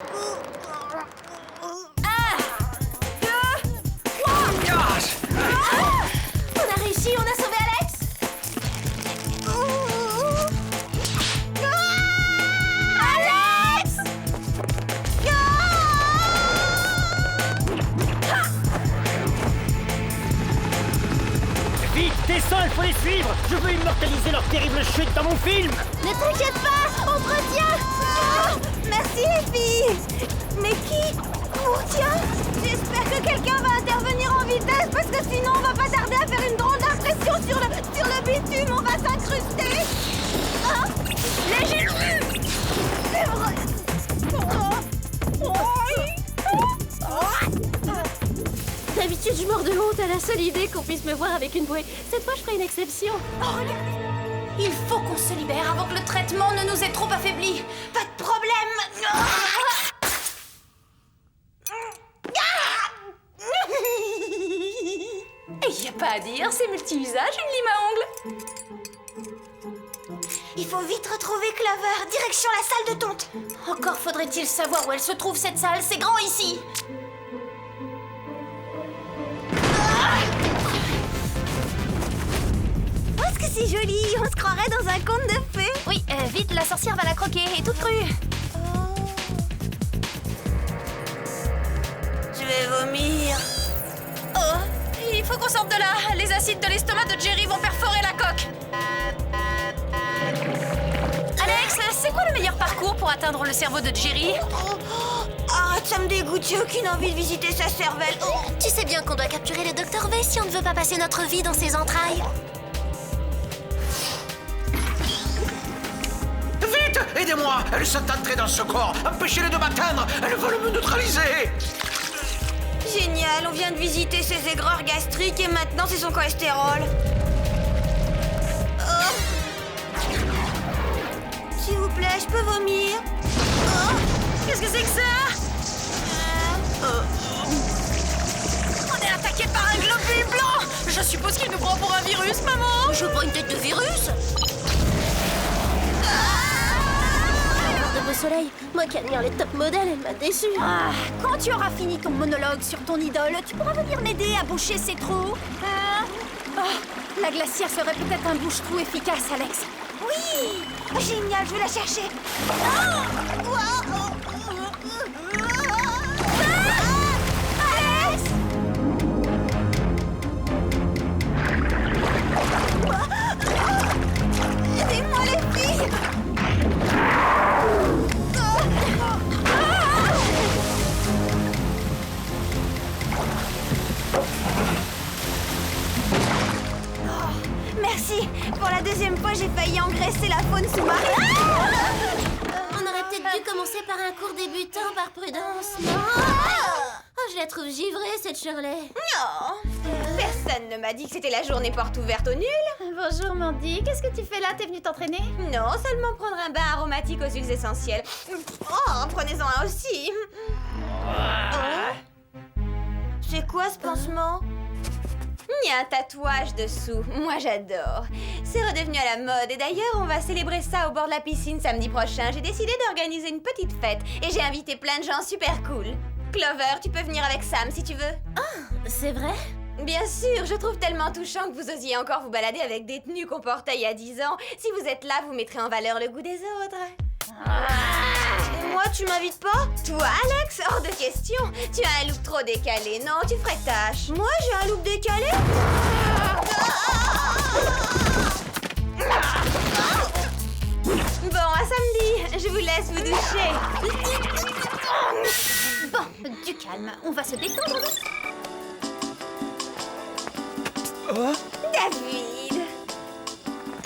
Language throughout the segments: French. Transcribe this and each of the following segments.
On a réussi, on a sauvé Alex. Alex! Vite, descends, il faut les suivre. Je veux immortaliser leur terrible chute dans mon film. Ne t'inquiète pas, on te retient. Merci les filles. Mais qui nous retient? J'espère que quelqu'un va intervenir en vitesse parce que sinon on va pas tarder à faire une drôle d'impression sur le bitume. On va s'incruster. Ah, mais j'ai vu. C'est vrai. D'habitude, je meurs de honte à la seule idée qu'on puisse me voir avec une bouée. Cette fois, je ferai une exception. Oh, regardez. Il faut qu'on se libère avant que le traitement ne nous ait trop affaiblis. Pas de problème. Il y a pas à dire, c'est multi-usage, une lime à ongles. Il faut vite retrouver Clover. Direction la salle de tonte. Encore faudrait-il savoir où elle se trouve, cette salle. C'est grand ici. Oh, est-ce que c'est joli? On se croirait dans un conte de fées. Oui, vite, la sorcière va la croquer, et toute crue. Je vais vomir. Oh, il faut qu'on sorte de là. Les acides de l'estomac de Jerry vont perforer la coque. Alex, c'est quoi le meilleur parcours pour atteindre le cerveau de Jerry? Arrête, ça me dégoûte. J'ai aucune envie de visiter sa cervelle. Tu sais bien qu'on doit capturer le Dr V si on ne veut pas passer notre vie dans ses entrailles. Vite! Aidez-moi! Elles sont entrées dans ce corps! Empêchez-les de m'atteindre! Elles veulent me neutraliser! Génial, on vient de visiter ses aigreurs gastriques et maintenant c'est son cholestérol. S'il vous plaît, je peux vomir? Qu'est-ce que c'est que ça? On est attaqué par un globule blanc! Je suppose qu'il nous prend pour un virus, maman! Je veux pas une tête de virus. De beau soleil, moi qui admire les top modèles, elle m'a déçue. Ah, quand tu auras fini ton monologue sur ton idole, tu pourras venir m'aider à boucher ces trous. Hein? Oh, la glacière serait peut-être un bouche-trou efficace, Alex. Oui! Génial, je vais la chercher. Alex! Aidez-moi les filles! Merci! Pour la deuxième fois, j'ai failli engraisser la faune sous-marine. On aurait peut-être dû commencer par un cours débutant par prudence, non? Oh, je la trouve givrée, cette Shirley. Non! Personne ne m'a dit que c'était la journée porte ouverte au nul. Bonjour Mandy, qu'est-ce que tu fais là? T'es venue t'entraîner? Non, seulement prendre un bain aromatique aux huiles essentielles. Oh, prenez-en un aussi. Oh. C'est quoi ce pansement? Il y a un tatouage dessous. Moi, j'adore. C'est redevenu à la mode. Et d'ailleurs, on va célébrer ça au bord de la piscine samedi prochain. J'ai décidé d'organiser une petite fête. Et j'ai invité plein de gens super cool. Clover, tu peux venir avec Sam si tu veux. C'est vrai? Bien sûr, je trouve tellement touchant que vous osiez encore vous balader avec des tenues qu'on portait il y a 10 ans. Si vous êtes là, vous mettrez en valeur le goût des autres. Et moi, tu m'invites pas? Toi, Alex? Hors de question. Tu as un look trop décalé. Non, tu ferais tâche. Moi, j'ai un look décalé? Bon, à samedi. Je vous laisse vous doucher. Bon, du calme, on va se détendre. David!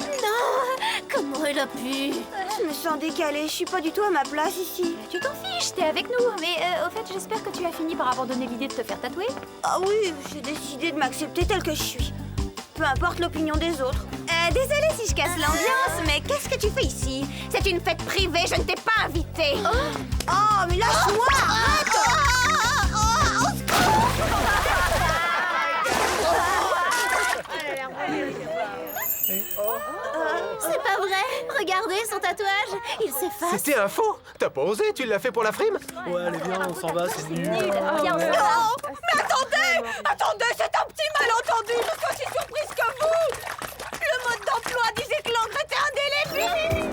Non! Comment elle a pu? Je me sens décalée. Je suis pas du tout à ma place ici. Tu t'en fiches, t'es avec nous. Mais au fait, j'espère que tu as fini par abandonner l'idée de te faire tatouer. Ah oui, j'ai décidé de m'accepter telle que je suis. Peu importe l'opinion des autres. Désolée si je casse l'ambiance, mais qu'est-ce que tu fais ici? C'est une fête privée, je ne t'ai pas invitée. Oh, mais lâche-moi! C'est pas vrai! Regarde, regardez son tatouage. Il s'efface. C'était un faux. T'as pas osé, tu l'as fait pour la frime? Ouais, allez, viens, on s'en va, c'est nul. Non, mais attendez! Attendez, c'est un petit malentendu! Je suis aussi surprise que vous! Le mode d'emploi disait que l'encre était indélébile!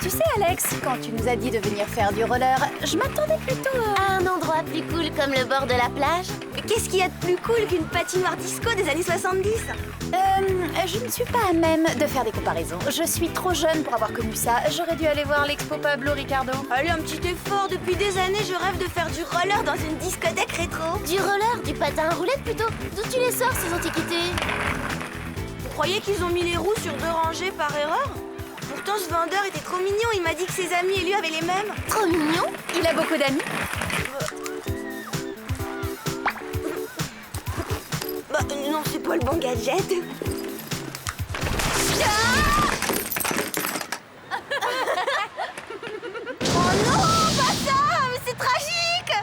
Tu sais, Alex, quand tu nous as dit de venir faire du roller, je m'attendais plutôt à... Un endroit plus cool comme le bord de la plage. Mais qu'est-ce qu'il y a de plus cool qu'une patinoire disco des années 70? Je ne suis pas à même de faire des comparaisons. Je suis trop jeune pour avoir connu ça. J'aurais dû aller voir l'Expo Pablo Ricardo. Allez, un petit effort. Depuis des années, je rêve de faire du roller dans une discothèque rétro. Du roller, du patin à roulettes plutôt. D'où tu les sors, ces antiquités? Vous croyez qu'ils ont mis les roues sur 2 rangées par erreur? Pourtant, ce vendeur était trop mignon. Il m'a dit que ses amis et lui avaient les mêmes. Trop mignon. Il a beaucoup d'amis. Bah, non, c'est pas le bon gadget. Oh non, pas ça! Mais c'est tragique!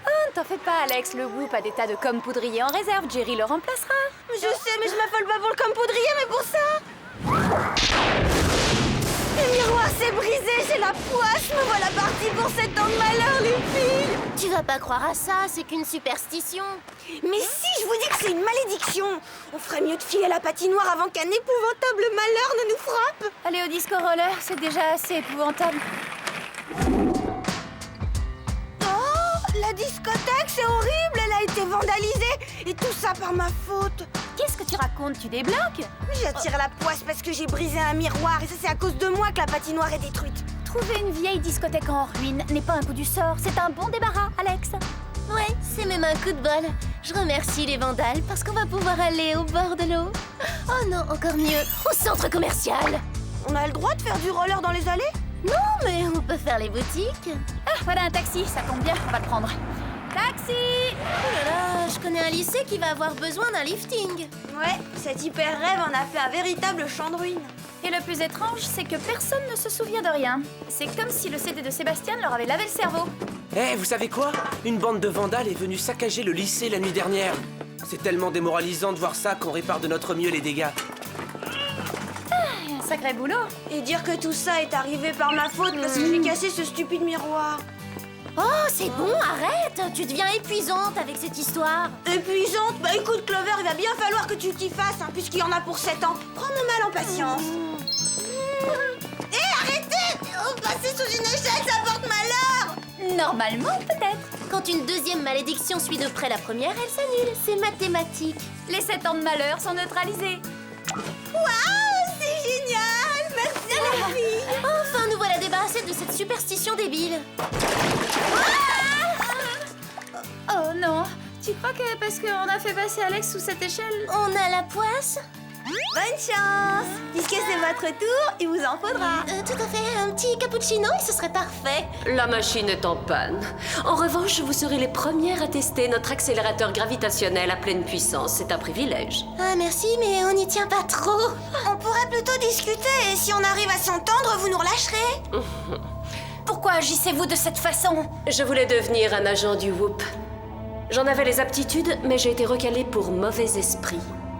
Oh, ne t'en fais pas, Alex. Le Whoop a des tas de com poudriers en réserve. Jerry le remplacera. Je sais, mais je m'affole pas pour le compoudrier, mais pour ça! Le miroir s'est brisé, j'ai la poisse. Me voilà partie pour 7 ans de malheur, les filles! Tu vas pas croire à ça, c'est qu'une superstition. Mais si, je vous dis que c'est une malédiction! On ferait mieux de filer à la patinoire avant qu'un épouvantable malheur ne nous frappe! Aller au disco roller, c'est déjà assez épouvantable. Oh, la discothèque, c'est horrible! Elle a été vandalisée! Et tout ça par ma faute! Qu'est-ce que tu racontes? Tu débloques? J'attire la poisse parce que j'ai brisé un miroir et ça c'est à cause de moi que la patinoire est détruite. Trouver une vieille discothèque en ruine n'est pas un coup du sort, c'est un bon débarras, Alex. Ouais, c'est même un coup de bol. Je remercie les vandales parce qu'on va pouvoir aller au bord de l'eau. Oh non, encore mieux, au centre commercial. On a le droit de faire du roller dans les allées? Non, mais on peut faire les boutiques. Ah, voilà un taxi, ça tombe bien, on va le prendre. Taxi! Oh là là, je connais un lycée qui va avoir besoin d'un lifting. Ouais, cet hyper rêve en a fait un véritable champ de ruines. Et le plus étrange, c'est que personne ne se souvient de rien. C'est comme si le CD de Sébastien leur avait lavé le cerveau. Eh, vous savez quoi? Une bande de vandales est venue saccager le lycée la nuit dernière. C'est tellement démoralisant de voir ça qu'on répare de notre mieux les dégâts. Un sacré boulot. Et dire que tout ça est arrivé par ma faute parce que j'ai cassé ce stupide miroir. Oh, c'est bon, arrête. Tu deviens épuisante avec cette histoire. Épuisante? Bah écoute Clover, il va bien falloir que tu t'y fasses, hein, puisqu'il y en a pour 7 ans. Prends mon mal en patience. Hé, arrêtez! Passer sous une échelle, ça porte malheur! Normalement, peut-être. Quand une deuxième malédiction suit de près la première, elle s'annule. C'est mathématique. Les 7 ans de malheur sont neutralisés. Waouh, c'est génial! Merci les filles! Enfin, nous voilà débarrassés de cette superstition débile. Oh non, tu crois que parce qu'on a fait passer Alex sous cette échelle... On a la poisse. Bonne chance! Puisque c'est votre tour, il vous en faudra. Tout à fait, un petit cappuccino et ce serait parfait. La machine est en panne. En revanche, vous serez les premières à tester notre accélérateur gravitationnel à pleine puissance. C'est un privilège. Ah merci, mais on n'y tient pas trop. On pourrait plutôt discuter et si on arrive à s'entendre, vous nous relâcherez. Pourquoi agissez-vous de cette façon? Je voulais devenir un agent du Whoop. J'en avais les aptitudes, mais j'ai été recalée pour mauvais esprit.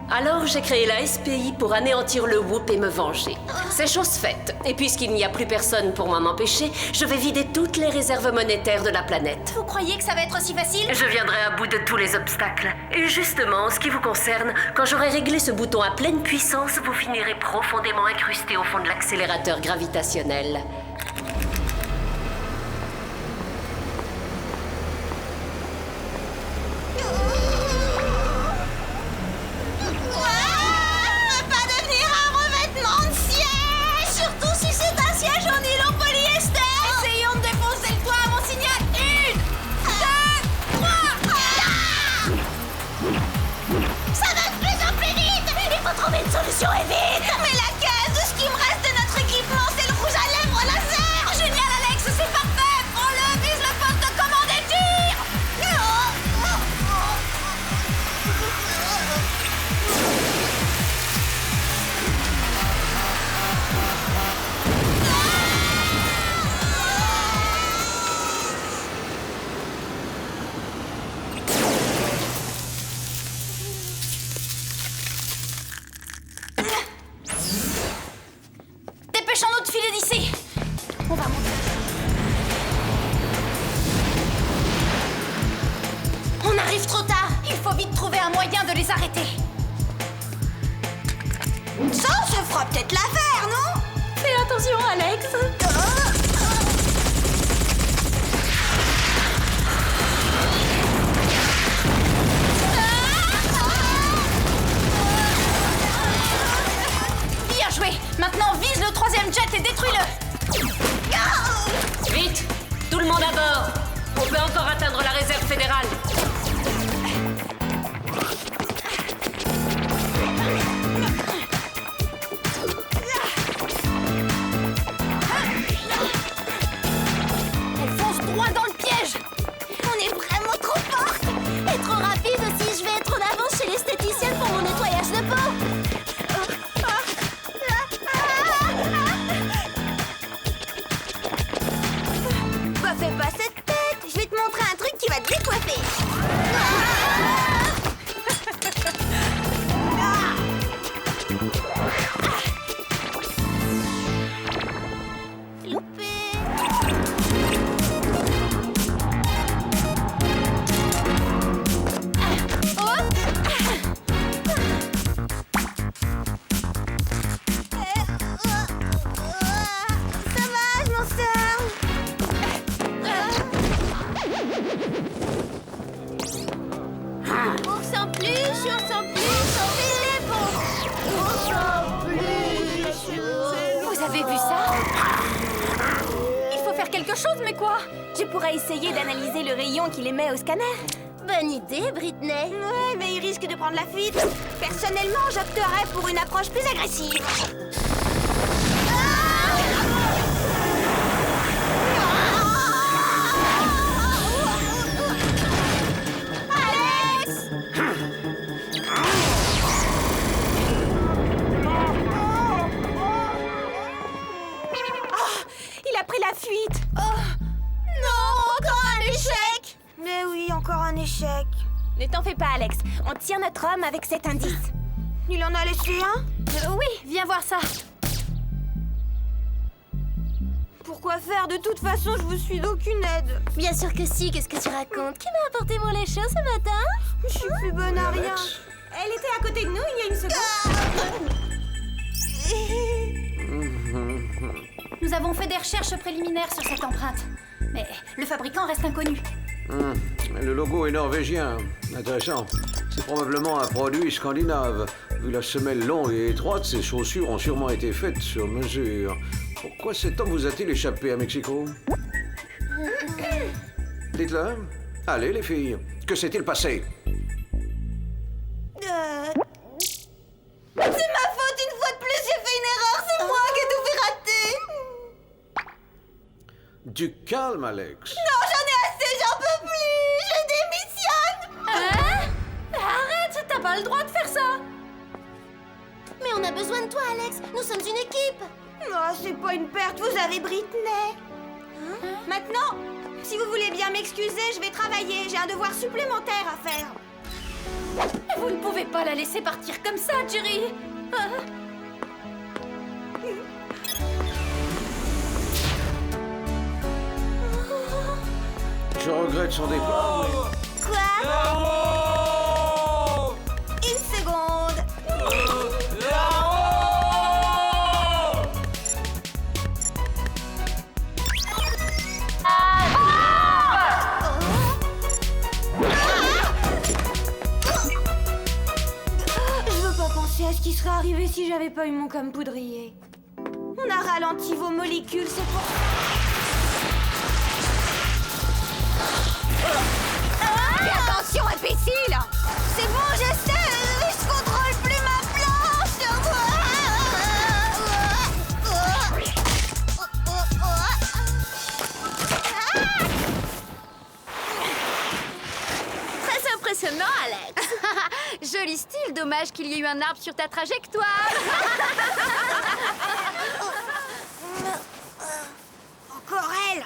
Alors j'ai créé la SPI pour anéantir le Whoop et me venger. C'est chose faite. Et puisqu'il n'y a plus personne pour m'en empêcher, je vais vider toutes les réserves monétaires de la planète. Vous croyez que ça va être aussi facile? Je viendrai à bout de tous les obstacles. Et justement, en ce qui vous concerne, quand j'aurai réglé ce bouton à pleine puissance, vous finirez profondément incrusté au fond de l'accélérateur gravitationnel. Trouver une solution et vite! Mais laquelle? Tout ce qui me reste de notre équipement, c'est le rouge à lèvres, la arrêter. Ça fera peut-être l'affaire, non? Fais attention, Alex. Bien joué. Maintenant, vise le 3e jet et détruis-le. Vite, tout le monde à bord. On peut encore atteindre la réserve fédérale. Elle fonce droit dans le piège. On est vraiment trop forte et trop rapide aussi. Je vais être en avance chez l'esthéticienne pour mon nettoyage de peau. Bah fais pas cette tête. Je vais te montrer un truc qui va te décoiffer. Ça va, je m'en sors. On sent plus, on sent plus, on fait les bons. On sent plus. Vous avez vu ça? Il faut faire quelque chose, mais quoi? Je pourrais essayer d'analyser le rayon qu'il émet au scanner. Bonne idée, Britney. Ouais, mais il risque de prendre la fuite. Personnellement, j'opterais pour une approche plus agressive. Il a pris la fuite. Non, encore un échec. Mais oui, encore un échec. Ne t'en fais pas, Alex. On tire notre homme avec cet indice. Il en a laissé un? Oui, viens voir ça. Pourquoi faire? De toute façon, je vous suis d'aucune aide. Bien sûr que si, qu'est-ce que tu racontes? Qui m'a apporté mon lait chaud ce matin? Je suis plus bonne à rien. Elle était à côté de nous il y a une seconde. Nous avons fait des recherches préliminaires sur cette empreinte. Mais le fabricant reste inconnu. Le logo est norvégien. Intéressant. C'est probablement un produit scandinave. Vu la semelle longue et étroite, ces chaussures ont sûrement été faites sur mesure. Pourquoi cet homme vous a-t-il échappé à Mexico? Dites-le. Allez, les filles. Que s'est-il passé? C'est ma faute une fois de plus, j'ai fait une erreur, c'est moi qui ai tout fait rater. Du calme, Alex. Non, j'en ai assez, j'en peux plus, je démissionne. Hein? Arrête, t'as pas le droit de faire ça. Mais on a besoin de toi, Alex. Nous sommes une équipe. Oh, c'est pas une perte, vous avez Britney. Maintenant, si vous voulez bien m'excuser, je vais travailler, j'ai un devoir supplémentaire à faire. Vous ne pouvez pas la laisser partir comme ça, Jerry. Je regrette son départ, mais... Quoi? Une seconde. Je veux pas penser à ce qui serait arrivé si j'avais pas eu mon comme poudrier. On a ralenti vos molécules, c'est pour... Fais attention, imbécile. C'est bon, je sais, je contrôle plus ma planche. Très impressionnant, Alex. Joli style, dommage qu'il y ait eu un arbre sur ta trajectoire. Encore elle.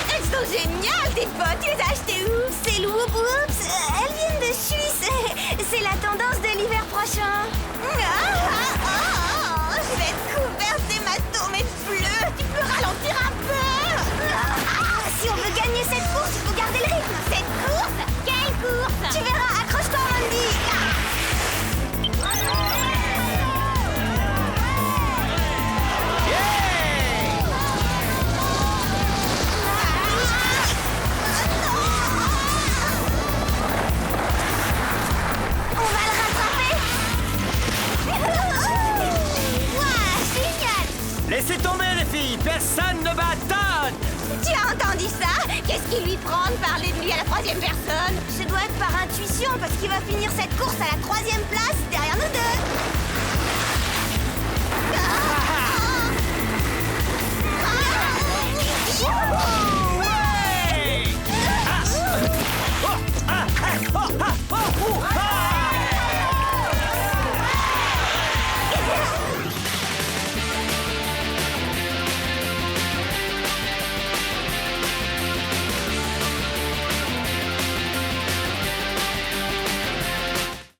Elles sont géniales, tes potes. Tu les as achetées où? C'est le Whoop Whoops. Elles viennent de Suisse. C'est la tendance de l'hiver prochain. Je vais être couverte d'hématomes et de bleus. Tu peux ralentir un peu. Si on veut gagner cette course, il faut garder le rythme. Cette course? Quelle course? Tu verras, accroche-toi, Mandy. Laissez tomber les filles, personne ne bat Todd. Tu as entendu ça? Qu'est-ce qui lui prend de parler de lui à la troisième personne? Ça doit être par intuition, parce qu'il va finir cette course à la 3e place derrière nous deux.